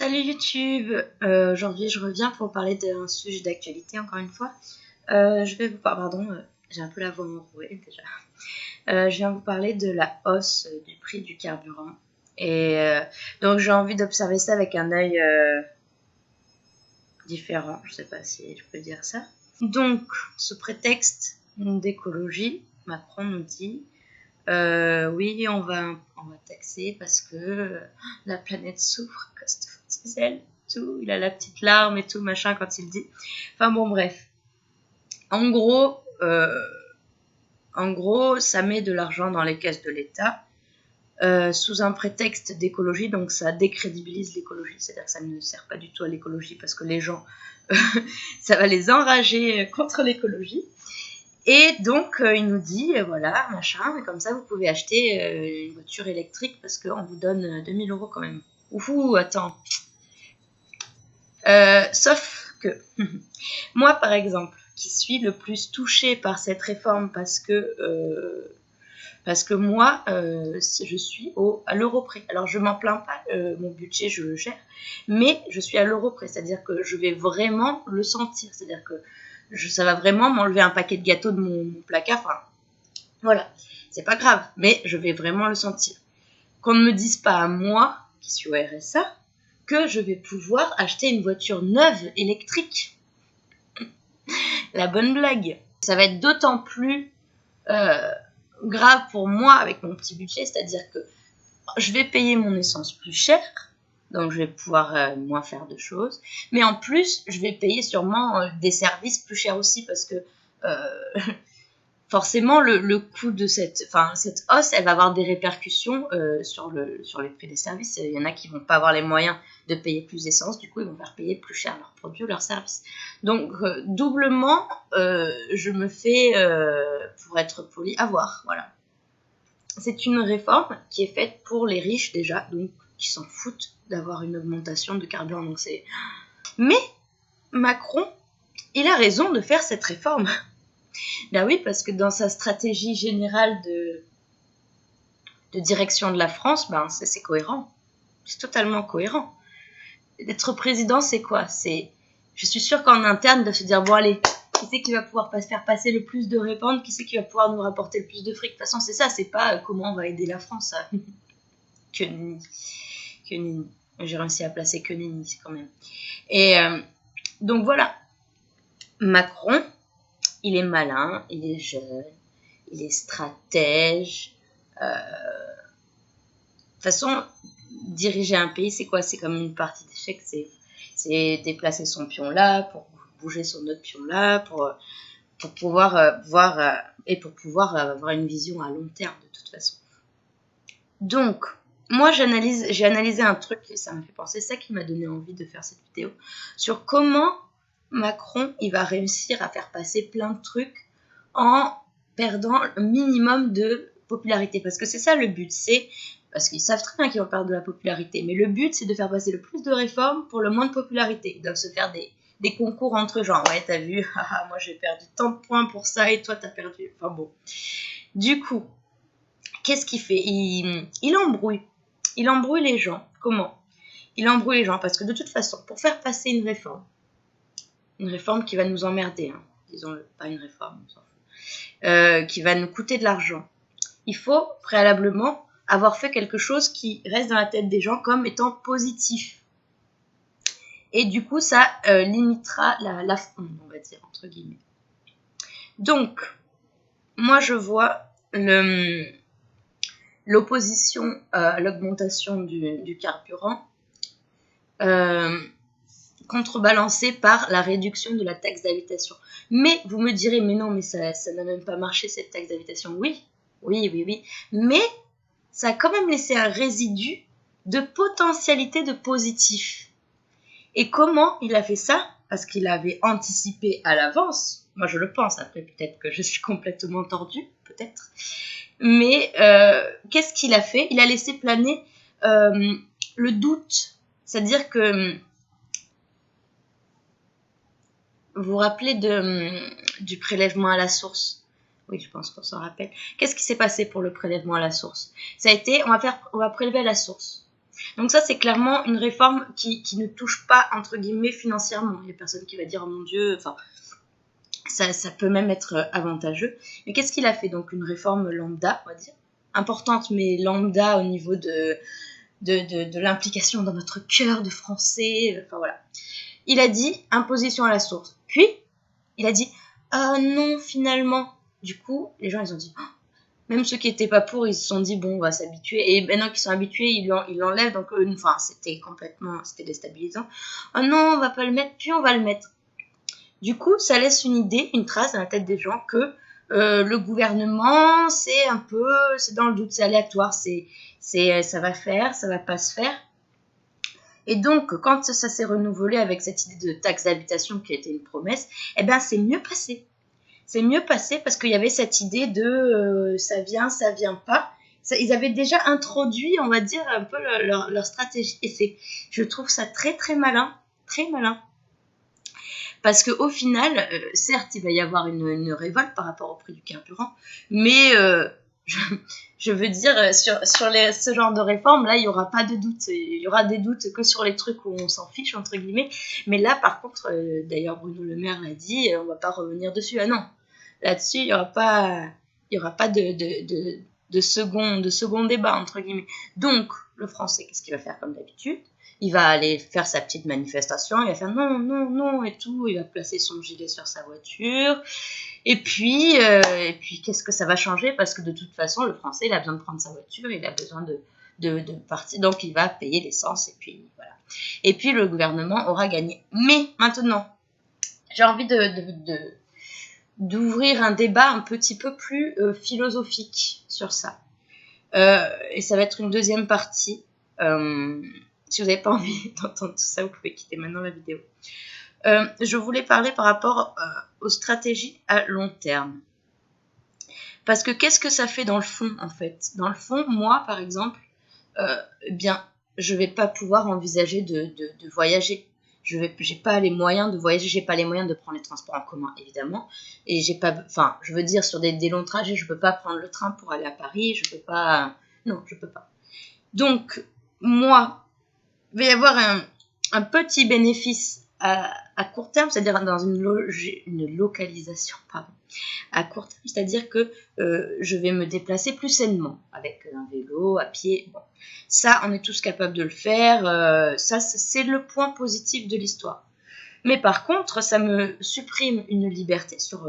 Salut YouTube, aujourd'hui je reviens pour parler d'un sujet d'actualité encore une fois. Je vais vous parler, pardon, j'ai un peu la voix enrouée déjà. Je viens vous parler de la hausse du prix du carburant. Et donc j'ai envie d'observer ça avec un œil différent, je sais pas si je peux dire ça. Donc, sous prétexte d'écologie, Macron nous dit oui, on va taxer parce que la planète souffre, cost of diesel, tout. Il a la petite larme et tout, machin, quand il dit. Enfin bon, bref. En gros, ça met de l'argent dans les caisses de l'État sous un prétexte d'écologie, donc ça décrédibilise l'écologie. C'est-à-dire que ça ne sert pas du tout à l'écologie parce que les gens, ça va les enrager contre l'écologie. Et donc, il nous dit, voilà, machin, comme ça, vous pouvez acheter une voiture électrique parce qu'on vous donne 2000 € quand même. Ouhou, attends. Sauf que, moi, par exemple, qui suis le plus touchée par cette réforme parce que moi, je suis à l'euro près. Alors, je m'en plains pas, mon budget, je le gère, mais je suis à l'euro près, c'est-à-dire que je vais vraiment le sentir, c'est-à-dire que ça va vraiment m'enlever un paquet de gâteaux de mon placard. Enfin, voilà, c'est pas grave, mais je vais vraiment le sentir. Qu'on ne me dise pas à moi, qui suis au RSA, que je vais pouvoir acheter une voiture neuve électrique. La bonne blague. Ça va être d'autant plus grave pour moi avec mon petit budget, c'est-à-dire que je vais payer mon essence plus cher. Donc, je vais pouvoir moins faire de choses. Mais en plus, je vais payer sûrement des services plus chers aussi parce que forcément, le coût de cette hausse, elle va avoir des répercussions sur les prix des services. Il y en a qui vont pas avoir les moyens de payer plus d'essence. Du coup, ils vont faire payer plus cher leurs produits ou leurs services. Donc, doublement, je me fais, pour être poli, avoir. Voilà. C'est une réforme qui est faite pour les riches déjà, donc qui s'en foutent d'avoir une augmentation de carburant. Donc Mais Macron, il a raison de faire cette réforme. Ben oui, parce que dans sa stratégie générale de direction de la France, ben c'est cohérent. C'est totalement cohérent. D'être président, c'est quoi? Je suis sûre qu'en interne, de se dire, bon allez, qui c'est qui va pouvoir faire passer le plus de réformes? Qui c'est qui va pouvoir nous rapporter le plus de fric? De toute façon, c'est ça, c'est pas comment on va aider la France. Que nenni. J'ai réussi à placer que nenni quand même. Et donc voilà, Macron, il est malin, il est jeune, il est stratège. De toute façon, diriger un pays, c'est quoi? C'est comme une partie d'échecs, c'est déplacer son pion là, pour bouger son autre pion là, pour pouvoir voir et pour pouvoir avoir une vision à long terme de toute façon. Donc, moi, j'ai analysé un truc et ça m'a fait penser, ça qui m'a donné envie de faire cette vidéo, sur comment Macron, il va réussir à faire passer plein de trucs en perdant le minimum de popularité. Parce que c'est ça le but, parce qu'ils savent très bien qu'ils vont perdre de la popularité, mais le but, c'est de faire passer le plus de réformes pour le moins de popularité. Ils doivent se faire des concours entre gens. Ouais, t'as vu, moi j'ai perdu tant de points pour ça et toi t'as perdu. Enfin bon. Du coup, qu'est-ce qu'il fait? Il embrouille. Il embrouille les gens. Comment? Il embrouille les gens parce que de toute façon, pour faire passer une réforme qui va nous emmerder, hein, disons-le, pas une réforme, on s'en fout, qui va nous coûter de l'argent, il faut préalablement avoir fait quelque chose qui reste dans la tête des gens comme étant positif. Et du coup, ça limitera la fronde, on va dire, entre guillemets. Donc, moi, je vois l'opposition à l'augmentation du carburant contrebalancée par la réduction de la taxe d'habitation. Mais vous me direz, mais non, mais ça n'a même pas marché cette taxe d'habitation. Oui, mais ça a quand même laissé un résidu de potentialité de positif. Et comment il a fait ça? Parce qu'il avait anticipé à l'avance. Moi, je le pense. Après, peut-être que je suis complètement tordue, peut-être. Mais qu'est-ce qu'il a fait? Il a laissé planer le doute. C'est-à-dire que vous vous rappelez du prélèvement à la source? Oui, je pense qu'on s'en rappelle. Qu'est-ce qui s'est passé pour le prélèvement à la source? Ça a été, on va prélever à la source. Donc ça, c'est clairement une réforme qui ne touche pas, entre guillemets, financièrement. Il y a personne qui va dire, oh mon Dieu, enfin, ça peut même être avantageux. Mais qu'est-ce qu'il a fait? Donc une réforme lambda, on va dire, importante, mais lambda au niveau de l'implication dans notre cœur de français, enfin voilà. Il a dit imposition à la source. Puis, il a dit, ah non, finalement. Du coup, les gens, ils ont dit, oh. Même ceux qui n'étaient pas pour, ils se sont dit, bon, on va s'habituer. Et maintenant qu'ils sont habitués, ils l'enlèvent. Donc, enfin, c'était déstabilisant. Oh non, on va pas le mettre, puis on va le mettre. Du coup, ça laisse une idée, une trace dans la tête des gens que le gouvernement, c'est dans le doute, c'est aléatoire, ça va faire, ça va pas se faire. Et donc, quand ça s'est renouvelé avec cette idée de taxe d'habitation qui a été une promesse, eh ben, c'est mieux passé. C'est mieux passé parce qu'il y avait cette idée de ça vient pas. Ils avaient déjà introduit, on va dire, un peu leur stratégie. Et je trouve ça très, très malin. Très malin. Parce qu'au final, certes, il va y avoir une révolte par rapport au prix du carburant, mais je veux dire, sur ce genre de réforme, là, il n'y aura pas de doute. Il y aura des doutes que sur les trucs où on s'en fiche, entre guillemets. Mais là, par contre, d'ailleurs, Bruno Le Maire l'a dit, on ne va pas revenir dessus. Ah non, là-dessus, il n'y aura pas de second débat, entre guillemets. Donc, le français, qu'est-ce qu'il va faire comme d'habitude? Il va aller faire sa petite manifestation, il va faire non, non, non et tout, il va placer son gilet sur sa voiture. Et puis qu'est-ce que ça va changer? Parce que de toute façon, le français, il a besoin de prendre sa voiture, il a besoin de partir, donc il va payer l'essence, et puis voilà. Et puis le gouvernement aura gagné. Mais maintenant, j'ai envie d'ouvrir un débat un petit peu plus philosophique sur ça. Et ça va être une deuxième partie. Si vous n'avez pas envie d'entendre tout ça, vous pouvez quitter maintenant la vidéo. Je voulais parler par rapport aux stratégies à long terme. Parce que qu'est-ce que ça fait dans le fond, en fait? Dans le fond, moi, par exemple, je ne vais pas pouvoir envisager de voyager. Je n'ai pas les moyens de voyager, je n'ai pas les moyens de prendre les transports en commun, évidemment. Et je veux dire, sur des longs trajets, je ne peux pas prendre le train pour aller à Paris, je ne peux pas... Non, je ne peux pas. Donc, moi, il va y avoir un petit bénéfice à court terme, c'est-à-dire dans une localisation, à court terme, c'est-à-dire que je vais me déplacer plus sainement, avec un vélo, à pied. Bon. Ça, on est tous capables de le faire, ça, c'est le point positif de l'histoire. Mais par contre, ça me supprime une liberté sur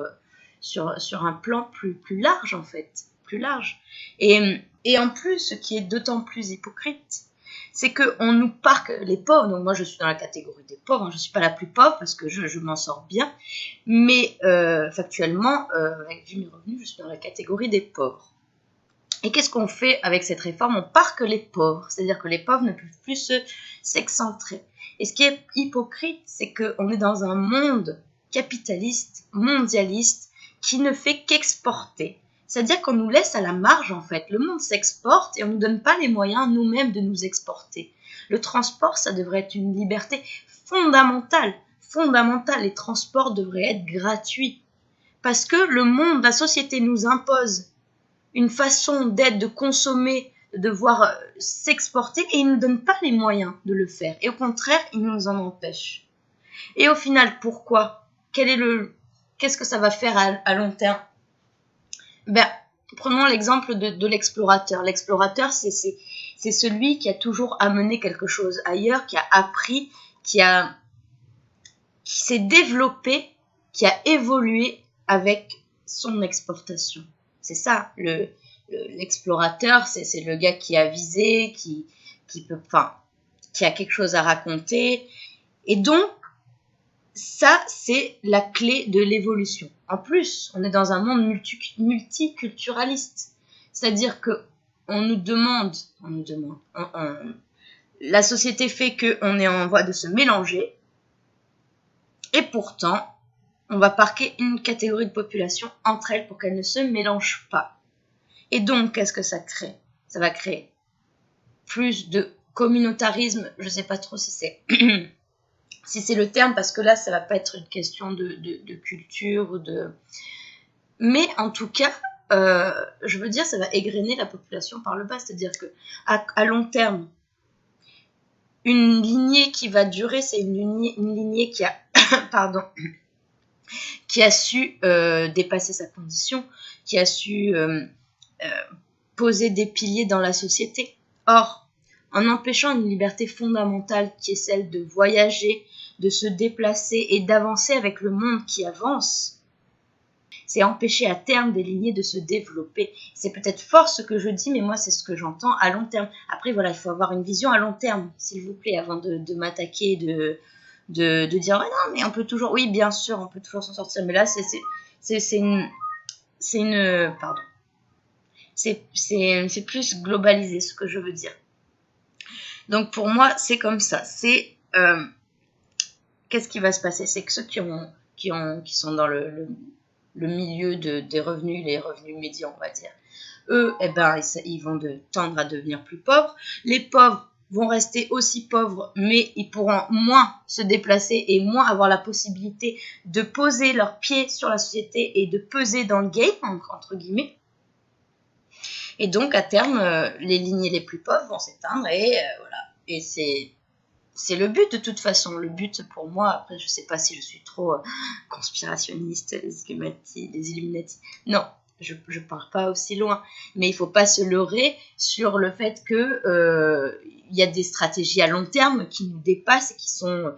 un plan plus large, en fait, plus large. Et en plus, ce qui est d'autant plus hypocrite, c'est qu'on nous parque les pauvres. Donc moi, je suis dans la catégorie des pauvres. Je ne suis pas la plus pauvre parce que je m'en sors bien. Mais factuellement, vu mes revenus, je suis dans la catégorie des pauvres. Et qu'est-ce qu'on fait avec cette réforme? On parque les pauvres. C'est-à-dire que les pauvres ne peuvent plus s'excentrer. Et ce qui est hypocrite, c'est qu'on est dans un monde capitaliste, mondialiste, qui ne fait qu'exporter. C'est-à-dire qu'on nous laisse à la marge, en fait. Le monde s'exporte et on ne nous donne pas les moyens nous-mêmes de nous exporter. Le transport, ça devrait être une liberté fondamentale. Fondamentale. Les transports devraient être gratuits. Parce que le monde, la société nous impose une façon d'être, de consommer, de devoir s'exporter et il ne nous donne pas les moyens de le faire. Et au contraire, il nous en empêche. Et au final, pourquoi? Qu'est-ce que ça va faire à long terme? Prenons l'exemple de l'explorateur. L'explorateur, c'est celui qui a toujours amené quelque chose ailleurs, qui a appris, qui s'est développé, qui a évolué avec son exportation. C'est ça, l'explorateur, c'est le gars qui a visé, qui a quelque chose à raconter. Et donc, ça, c'est la clé de l'évolution. En plus, on est dans un monde multiculturaliste. C'est-à-dire que la société fait qu'on est en voie de se mélanger. Et pourtant, on va parquer une catégorie de population entre elles pour qu'elles ne se mélangent pas. Et donc, qu'est-ce que ça crée? Ça va créer plus de communautarisme. Je ne sais pas trop si c'est... si c'est le terme, parce que là, ça va pas être une question de culture ou de... Mais en tout cas, je veux dire, ça va égrener la population par le bas. C'est-à-dire que à long terme, une lignée qui va durer, c'est une lignée qui a, pardon, qui a su dépasser sa condition, qui a su poser des piliers dans la société. Or, en empêchant une liberté fondamentale qui est celle de voyager, de se déplacer et d'avancer avec le monde qui avance, c'est empêcher à terme des lignées de se développer. C'est peut-être fort ce que je dis, mais moi c'est ce que j'entends à long terme. Après voilà, il faut avoir une vision à long terme, s'il vous plaît, avant de m'attaquer, de dire ouais, non mais on peut toujours, oui bien sûr on peut toujours s'en sortir, mais là c'est plus globalisé ce que je veux dire. Donc pour moi c'est comme ça. C'est qu'est-ce qui va se passer? C'est que ceux qui sont dans le milieu des revenus, les revenus médians on va dire, eux ils vont tendre à devenir plus pauvres. Les pauvres vont rester aussi pauvres, mais ils pourront moins se déplacer et moins avoir la possibilité de poser leurs pieds sur la société et de peser dans le game, entre guillemets. Et donc, à terme, les lignées les plus pauvres vont s'éteindre et voilà. Et c'est le but de toute façon. Le but pour moi, après, je sais pas si je suis trop conspirationniste, les Illuminati. Non. Je pars pas aussi loin, mais il faut pas se leurrer sur le fait que il y a des stratégies à long terme qui nous dépassent et qui sont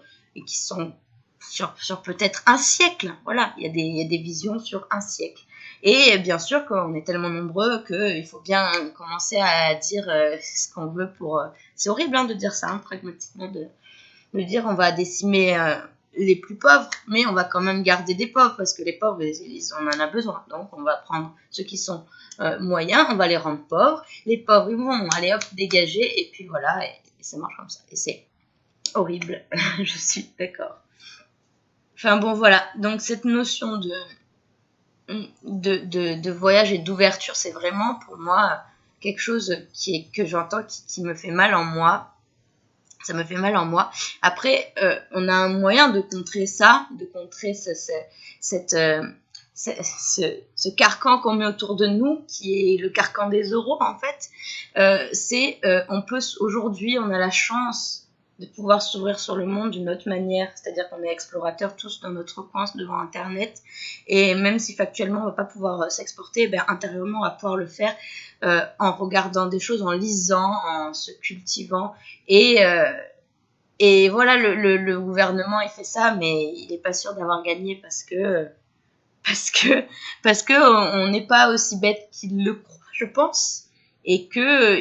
sur peut-être un siècle. Voilà, il y a des visions sur un siècle. Et bien sûr qu'on est tellement nombreux qu'il faut bien commencer à dire ce qu'on veut pour. C'est horrible de dire ça, pragmatiquement, de dire on va décimer les plus pauvres, mais on va quand même garder des pauvres, parce que les pauvres, on en a besoin. Donc, on va prendre ceux qui sont moyens, on va les rendre pauvres. Les pauvres, ils vont aller hop, dégager, et puis voilà, et ça marche comme ça. Et c'est horrible, je suis d'accord. Enfin bon, voilà. Donc, cette notion de voyage et d'ouverture, c'est vraiment, pour moi, quelque chose que j'entends, qui me fait mal en moi. Ça me fait mal en moi. Après, on a un moyen de contrer ça, de contrer ce carcan qu'on met autour de nous, qui est le carcan des euros, en fait. Aujourd'hui, on a la chance de pouvoir s'ouvrir sur le monde d'une autre manière. C'est-à-dire qu'on est explorateurs tous dans notre coin devant Internet. Et même si factuellement, on ne va pas pouvoir s'exporter, intérieurement, on va pouvoir le faire en regardant des choses, en lisant, en se cultivant. Et voilà, le gouvernement, il fait ça, mais il n'est pas sûr d'avoir gagné parce que on n'est pas aussi bête qu'ils le croient, je pense. Et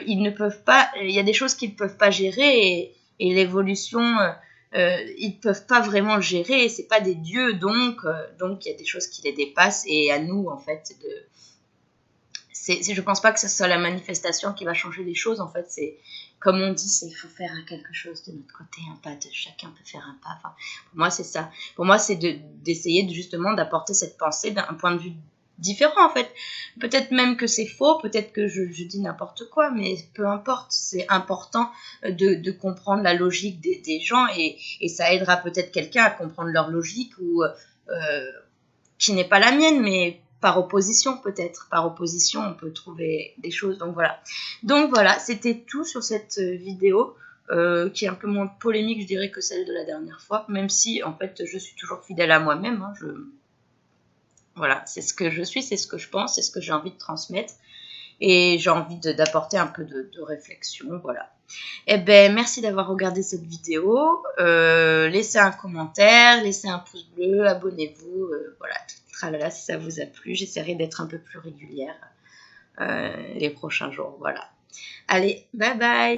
ils ne peuvent pas, il y a des choses qu'ils ne peuvent pas gérer, et l'évolution, ils ne peuvent pas vraiment le gérer, c'est pas des dieux, donc il y a des choses qui les dépassent, et à nous, en fait, je pense pas que ce soit la manifestation qui va changer les choses. En fait, c'est comme on dit, il faut faire quelque chose de notre côté, un pas de chacun peut faire un pas. Enfin, pour moi, c'est ça. Pour moi, c'est d'essayer justement d'apporter cette pensée d'un point de vue différent, en fait. Peut-être même que c'est faux, peut-être que je dis n'importe quoi, mais peu importe. C'est important de comprendre la logique des gens, et ça aidera peut-être quelqu'un à comprendre leur logique, ou qui n'est pas la mienne, mais par opposition peut-être. Par opposition, on peut trouver des choses. Donc voilà, c'était tout sur cette vidéo, qui est un peu moins polémique, je dirais, que celle de la dernière fois, même si, en fait, je suis toujours fidèle à moi-même. Voilà, c'est ce que je suis, c'est ce que je pense, c'est ce que j'ai envie de transmettre. Et j'ai envie d'apporter un peu de réflexion, voilà. Merci d'avoir regardé cette vidéo. Laissez un commentaire, laissez un pouce bleu, abonnez-vous, voilà, tralala, si ça vous a plu. J'essaierai d'être un peu plus régulière les prochains jours, voilà. Allez, bye bye!